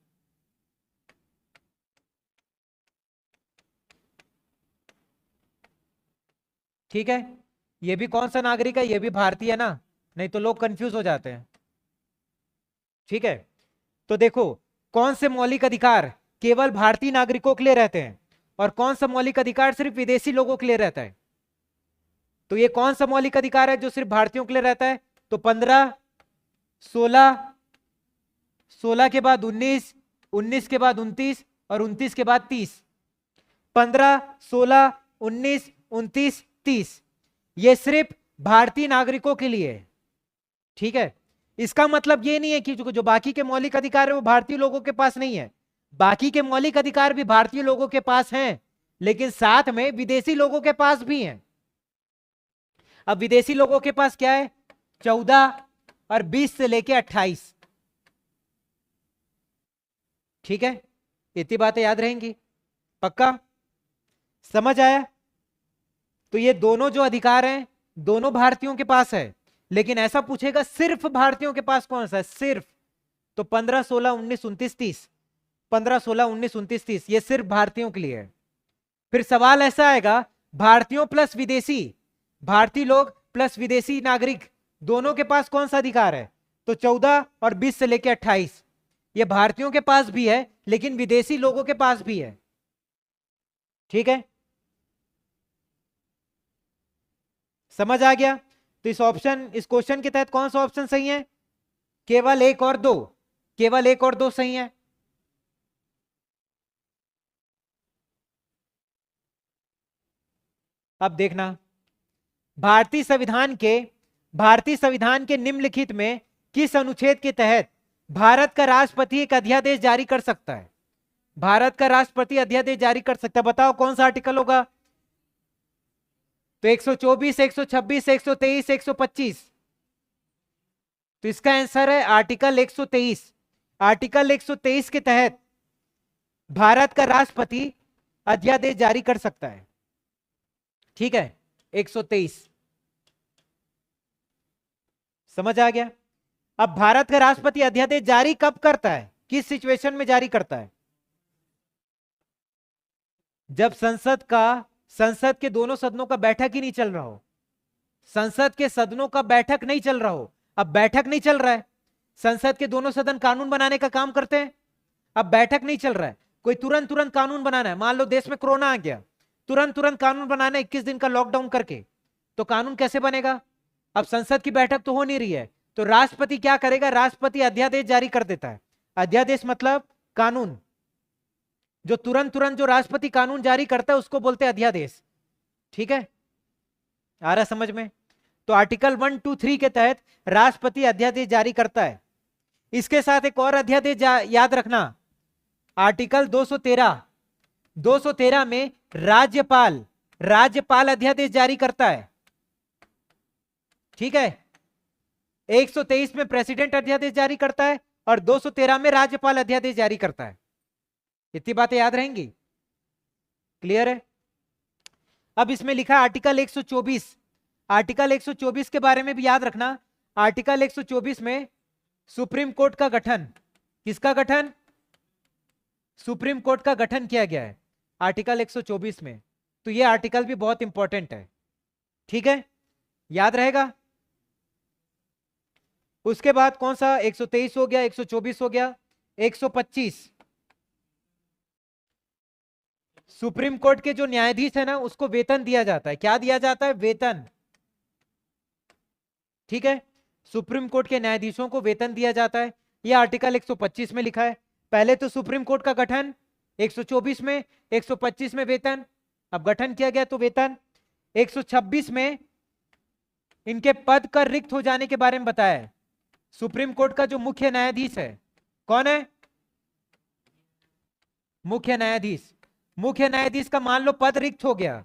ठीक है, ये भी कौन सा नागरिक है, ये भी भारतीय है ना, नहीं तो लोग कंफ्यूज हो जाते हैं। ठीक है, तो देखो कौन से मौलिक अधिकार केवल भारतीय नागरिकों के लिए रहते हैं और कौन सा मौलिक अधिकार सिर्फ विदेशी लोगों के लिए रहता है। तो ये कौन सा मौलिक अधिकार है जो सिर्फ भारतीयों के लिए रहता है, तो 15, 16 के बाद 19, 19 के बाद 29 और 29 के बाद 30। 15, 16, 19, 29, 30 ये सिर्फ भारतीय नागरिकों के लिए है। ठीक है, इसका मतलब ये नहीं है कि जो बाकी के मौलिक अधिकार है वो भारतीय लोगों के पास नहीं है, बाकी के मौलिक अधिकार भी भारतीय लोगों के पास हैं, लेकिन साथ में विदेशी लोगों के पास भी हैं। अब विदेशी लोगों के पास क्या है, 14 और 20 से लेके 28। ठीक है, इतनी बातें याद रहेंगी, पक्का समझ आया। तो ये दोनों जो अधिकार हैं दोनों भारतीयों के पास है, लेकिन ऐसा पूछेगा सिर्फ भारतीयों के पास कौन सा है, सिर्फ, तो 15, 16, 19, 29, 30 15, 16, 19, 29, 30, ये सिर्फ भारतीयों के लिए है। फिर सवाल ऐसा आएगा, भारतीयों प्लस विदेशी, भारतीय लोग प्लस विदेशी नागरिक दोनों के पास कौन सा अधिकार है? तो 14 और 20 से लेकर 28, ये भारतीयों के पास भी है लेकिन विदेशी लोगों के पास भी है। ठीक है, समझ आ गया? तो इस क्वेश्चन के तहत कौन सा ऑप्शन सही है? केवल एक और दो, केवल एक और दो सही है। अब देखना, भारतीय संविधान के निम्नलिखित में किस अनुच्छेद के तहत भारत का राष्ट्रपति एक अध्यादेश जारी कर सकता है? भारत का राष्ट्रपति अध्यादेश जारी कर सकता है, बताओ कौन सा आर्टिकल होगा? तो 124, 126, 123, 125। तो इसका आंसर है आर्टिकल 123। आर्टिकल 123 के तहत भारत का राष्ट्रपति अध्यादेश जारी कर सकता है। ठीक है, 123 समझ आ गया? अब भारत का राष्ट्रपति अध्यादेश जारी कब करता है, किस सिचुएशन में जारी करता है? जब संसद के दोनों सदनों का बैठक ही नहीं चल रहा हो, संसद के सदनों का बैठक नहीं चल रहा हो। अब बैठक नहीं चल रहा है, संसद के दोनों सदन कानून बनाने का काम करते हैं, अब बैठक नहीं चल रहा है, कोई तुरंत कानून बनाना है। मान लो देश में कोरोना आ गया, तुरंत कानून बनाना है 21 दिन का लॉकडाउन करके, तो कानून कैसे बनेगा? अब संसद की बैठक तो हो नहीं रही है, तो राष्ट्रपति क्या करेगा? राष्ट्रपति अध्यादेश जारी कर देता है। अध्यादेश मतलब कानून, जो तुरंत जो राष्ट्रपति कानून जारी करता है उसको बोलते हैं अध्यादेश। ठीक है, आ रहा समझ में? तो आर्टिकल 1, 2, 3 के तहत राष्ट्रपति अध्यादेश जारी करता है। इसके साथ एक और अध्यादेश याद रखना, आर्टिकल 213। 213 में राज्यपाल अध्यादेश जारी करता है। ठीक है, 123 में प्रेसिडेंट अध्यादेश जारी करता है और 213 में राज्यपाल अध्यादेश जारी करता है। इतनी बातें याद रहेंगी? क्लियर है? अब इसमें लिखा आर्टिकल 124। आर्टिकल 124 के बारे में भी याद रखना। आर्टिकल 124 में सुप्रीम कोर्ट का गठन, किसका गठन? सुप्रीम कोर्ट का गठन किया गया है आर्टिकल 124 में। तो ये आर्टिकल भी बहुत इंपॉर्टेंट है। ठीक है, याद रहेगा? उसके बाद कौन सा? 123 हो गया, 124 हो गया, 125। सुप्रीम कोर्ट के जो न्यायाधीश है ना, उसको वेतन दिया जाता है। क्या दिया जाता है? वेतन। ठीक है, सुप्रीम कोर्ट के न्यायाधीशों को वेतन दिया जाता है। यह आर्टिकल 125 में लिखा है। पहले तो सुप्रीम कोर्ट का गठन 124 में, 125 में वेतन। अब गठन किया गया तो वेतन। 126 में इनके पद का रिक्त हो जाने के बारे में बताया है। सुप्रीम कोर्ट का जो मुख्य न्यायाधीश है, कौन है? मुख्य न्यायाधीश। मुख्य न्यायाधीश का मान लो पद रिक्त हो गया,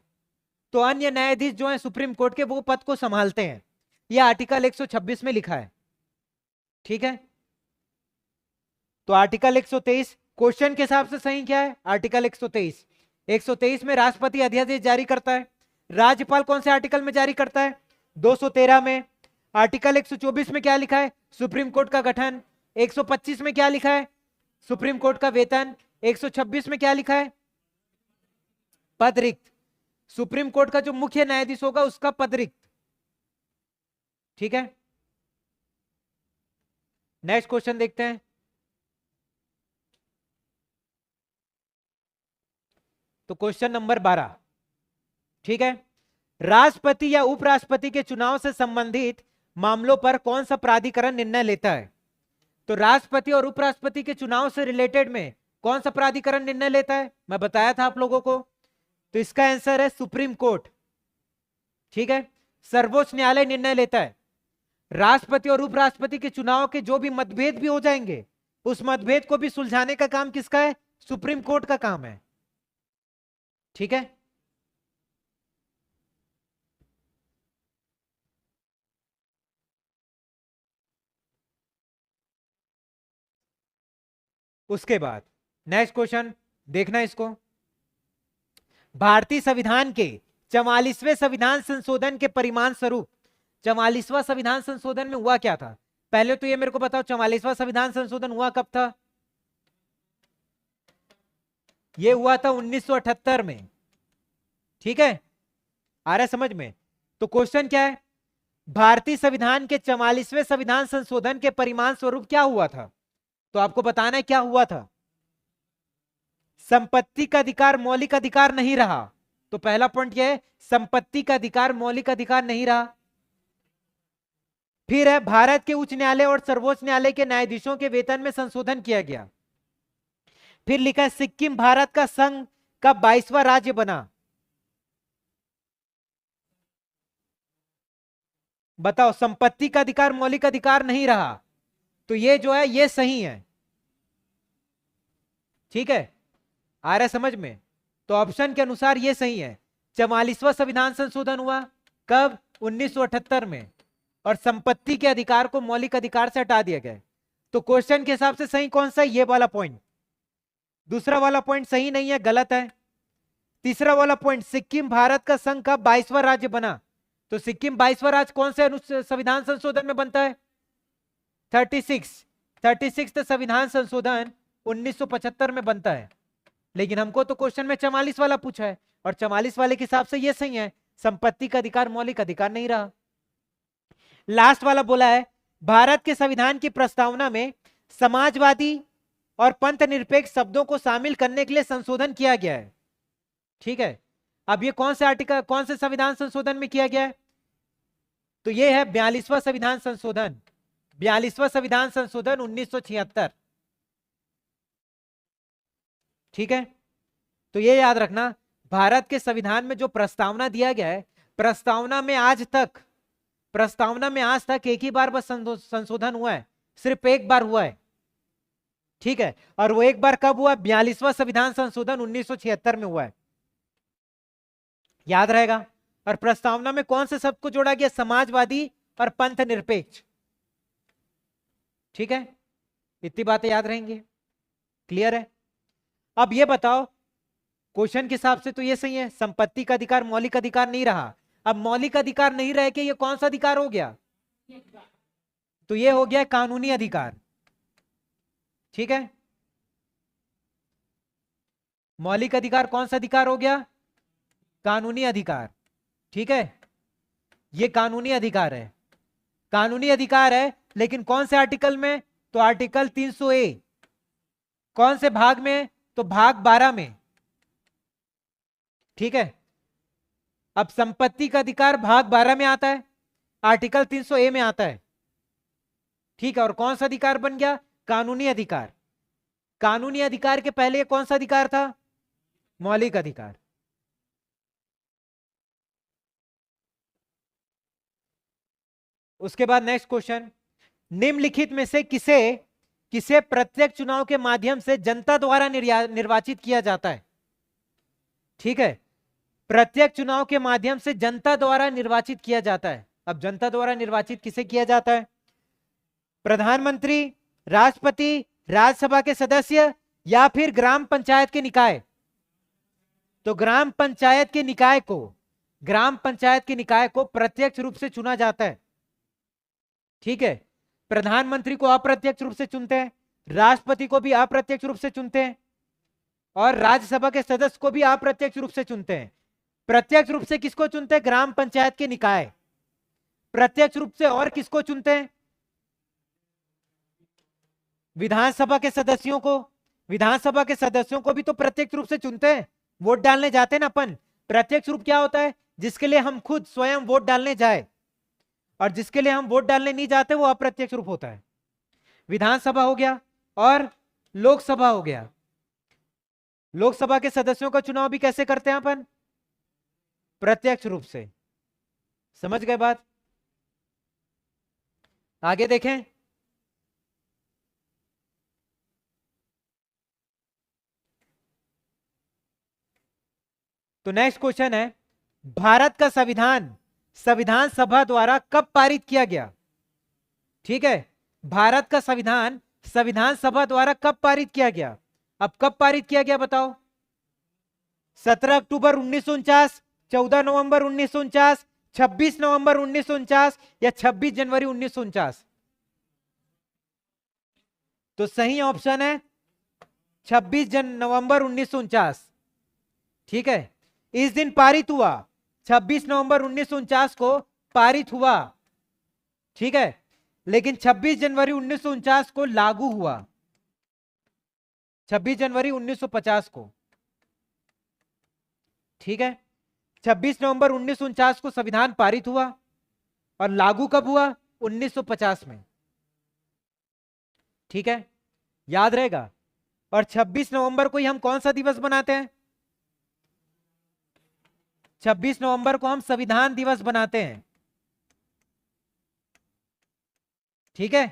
तो अन्य न्यायाधीश जो है सुप्रीम कोर्ट के, वो पद को संभालते हैं। यह आर्टिकल 126 में लिखा है। ठीक है, तो आर्टिकल 123 क्वेश्चन के हिसाब से सही क्या है? आर्टिकल 123। 123 में राष्ट्रपति अध्यादेश जारी करता है। राज्यपाल कौन से आर्टिकल में जारी करता है? 213 में। आर्टिकल 124 में क्या लिखा है? सुप्रीम कोर्ट का गठन। 125 में क्या लिखा है? सुप्रीम कोर्ट का वेतन। 126 में क्या लिखा है? पद रिक्त। सुप्रीम कोर्ट का जो मुख्य न्यायाधीश होगा उसका पद रिक्त। ठीक है, नेक्स्ट क्वेश्चन देखते हैं। तो क्वेश्चन नंबर 12। ठीक है, राष्ट्रपति या उपराष्ट्रपति के चुनाव से संबंधित मामलों पर कौन सा प्राधिकरण निर्णय लेता है? तो राष्ट्रपति और उपराष्ट्रपति के चुनाव से रिलेटेड में कौन सा प्राधिकरण निर्णय लेता है? मैं बताया था आप लोगों को। तो इसका आंसर है सुप्रीम कोर्ट। ठीक है, सर्वोच्च न्यायालय निर्णय लेता है। राष्ट्रपति और उपराष्ट्रपति के चुनाव के जो भी मतभेद भी हो जाएंगे, उस मतभेद को भी सुलझाने का काम किसका है? सुप्रीम कोर्ट का काम है। ठीक है, उसके बाद नेक्स्ट क्वेश्चन देखना इसको। भारतीय संविधान के 44वें संविधान संशोधन के परिणाम स्वरूप, 44वां संविधान संशोधन में हुआ क्या था? पहले तो ये मेरे को बताओ, 44वां संविधान संशोधन हुआ कब था? ये हुआ था 1978 में। ठीक है, आ रहा है समझ में? तो क्वेश्चन क्या है, भारतीय संविधान के 44वें संविधान संशोधन के परिणाम स्वरूप क्या हुआ था? तो आपको बताना है क्या हुआ था। संपत्ति का अधिकार मौलिक अधिकार नहीं रहा। तो पहला पॉइंट यह है, संपत्ति का अधिकार मौलिक अधिकार नहीं रहा। फिर है, भारत के उच्च न्यायालय और सर्वोच्च न्यायालय के न्यायाधीशों के वेतन में संशोधन किया गया। फिर लिखा है, सिक्किम भारत का संघ का 22वां राज्य बना। बताओ, संपत्ति का अधिकार मौलिक अधिकार नहीं रहा, तो ये जो है ये सही है। ठीक है, आ रहा है समझ में? तो ऑप्शन के अनुसार ये सही है। 44वां संविधान संशोधन हुआ कब? 1978 में, और संपत्ति के अधिकार को मौलिक अधिकार से हटा दिया गया। तो क्वेश्चन के हिसाब से सही कौन सा है? ये वाला पॉइंट। दूसरा वाला पॉइंट सही नहीं है, गलत है। तीसरा वाला पॉइंट, सिक्किम भारत का संघ का 22वां राज्य बना। तो सिक्किम 22वां राज्य कौन से संविधान संशोधन में बनता है? 36 संविधान संशोधन 1975 में बनता है। लेकिन हमको तो क्वेश्चन में 44 वाला पूछा है, और 44 वाले के हिसाब से ये सही है, संपत्ति का अधिकार मौलिक अधिकार नहीं रहा। लास्ट वाला बोला है, भारत के संविधान की प्रस्तावना में समाजवादी और पंथ निरपेक्ष शब्दों को शामिल करने के लिए संशोधन किया गया है। ठीक है, अब ये कौन से आर्टिकल, कौन से संविधान संशोधन में किया गया है? तो ये है 42वां संविधान संशोधन। 42वां संविधान संशोधन 1976। ठीक है, तो ये याद रखना, भारत के संविधान में जो प्रस्तावना दिया गया है, प्रस्तावना में आज तक एक ही बार बस संशोधन हुआ है, सिर्फ एक बार हुआ है। ठीक है, और वो एक बार कब हुआ? 42वां संविधान संशोधन 1976 में हुआ है, याद रहेगा। और प्रस्तावना में कौन से शब्द को जोड़ा गया? समाजवादी और पंथ निरपेक्ष। ठीक है, इतनी बातें याद रहेंगी, क्लियर है? अब ये बताओ, क्वेश्चन के हिसाब से तो ये सही है, संपत्ति का अधिकार मौलिक अधिकार नहीं रहा। अब मौलिक अधिकार नहीं रह के ये कौन सा अधिकार हो गया? तो ये हो गया कानूनी अधिकार। ठीक है, मौलिक अधिकार कौन सा अधिकार हो गया? कानूनी अधिकार। ठीक है, ये कानूनी अधिकार है, कानूनी अधिकार है, लेकिन कौन से आर्टिकल में? तो आर्टिकल 300A। कौन से भाग में? तो भाग 12 में। ठीक है, अब संपत्ति का अधिकार भाग 12 में आता है, आर्टिकल 300A में आता है। ठीक है, और कौन सा अधिकार बन गया? कानूनी अधिकार। कानूनी अधिकार के पहले कौन सा अधिकार था? मौलिक अधिकार। उसके बाद नेक्स्ट क्वेश्चन, निम्नलिखित में से किसे प्रत्यक्ष चुनाव के माध्यम से जनता द्वारा निर्वाचित किया जाता है? ठीक है, प्रत्यक्ष चुनाव के माध्यम से जनता द्वारा निर्वाचित किया जाता है। अब जनता द्वारा निर्वाचित किसे किया जाता है? प्रधानमंत्री, राष्ट्रपति, राज्यसभा के सदस्य, या फिर ग्राम पंचायत के निकाय? तो ग्राम पंचायत के निकाय को प्रत्यक्ष रूप से चुना जाता है। ठीक है, प्रधानमंत्री को अप्रत्यक्ष रूप से चुनते हैं, राष्ट्रपति को भी अप्रत्यक्ष रूप से चुनते हैं, और राज्यसभा के सदस्य को भी अप्रत्यक्ष रूप से चुनते हैं। प्रत्यक्ष रूप से किसको चुनते हैं? ग्राम पंचायत के निकाय। प्रत्यक्ष रूप से और किसको चुनते हैं? विधानसभा के सदस्यों को। विधानसभा के सदस्यों को भी तो प्रत्यक्ष रूप से चुनते हैं, वोट डालने जाते हैं ना अपन। प्रत्यक्ष रूप क्या होता है? जिसके लिए हम खुद स्वयं वोट डालने जाए, और जिसके लिए हम वोट डालने नहीं जाते वो अप्रत्यक्ष रूप होता है। विधानसभा हो गया, और लोकसभा हो गया। लोकसभा के सदस्यों का चुनाव भी कैसे करते हैं अपन? प्रत्यक्ष रूप से। समझ गए बात? आगे देखें, तो नेक्स्ट क्वेश्चन है, भारत का संविधान सभा द्वारा कब पारित किया गया? ठीक है, भारत का संविधान सभा द्वारा कब पारित किया गया? अब कब पारित किया गया बताओ? 17 अक्टूबर 1949, 14 नवंबर 1949, 26 नवंबर 1949, या 26 जनवरी 1949? तो सही ऑप्शन है 26 नवंबर 1949, ठीक है, इस दिन पारित हुआ। 26 नवंबर 1949 को पारित हुआ, ठीक है, लेकिन 26 जनवरी 1949 को लागू हुआ, 26 जनवरी 1950 को, ठीक है। 26 नवंबर 1949 को संविधान पारित हुआ और लागू कब हुआ? 1950 में, ठीक है, याद रहेगा। और 26 नवंबर को ही हम कौन सा दिवस बनाते हैं? 26 नवंबर को हम संविधान दिवस बनाते हैं, ठीक है,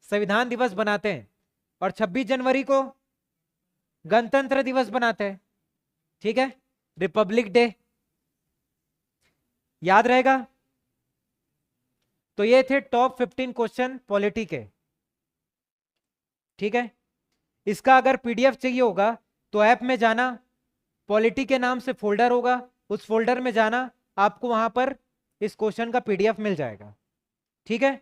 संविधान दिवस बनाते हैं। और 26 जनवरी को गणतंत्र दिवस बनाते हैं, ठीक है, रिपब्लिक डे, याद रहेगा। तो ये थे टॉप 15 क्वेश्चन पॉलिटी के, ठीक है। इसका अगर पीडीएफ चाहिए होगा तो ऐप में जाना, पॉलिटी के नाम से फोल्डर होगा, उस फोल्डर में जाना, आपको वहां पर इस क्वेश्चन का पीडीएफ मिल जाएगा, ठीक है।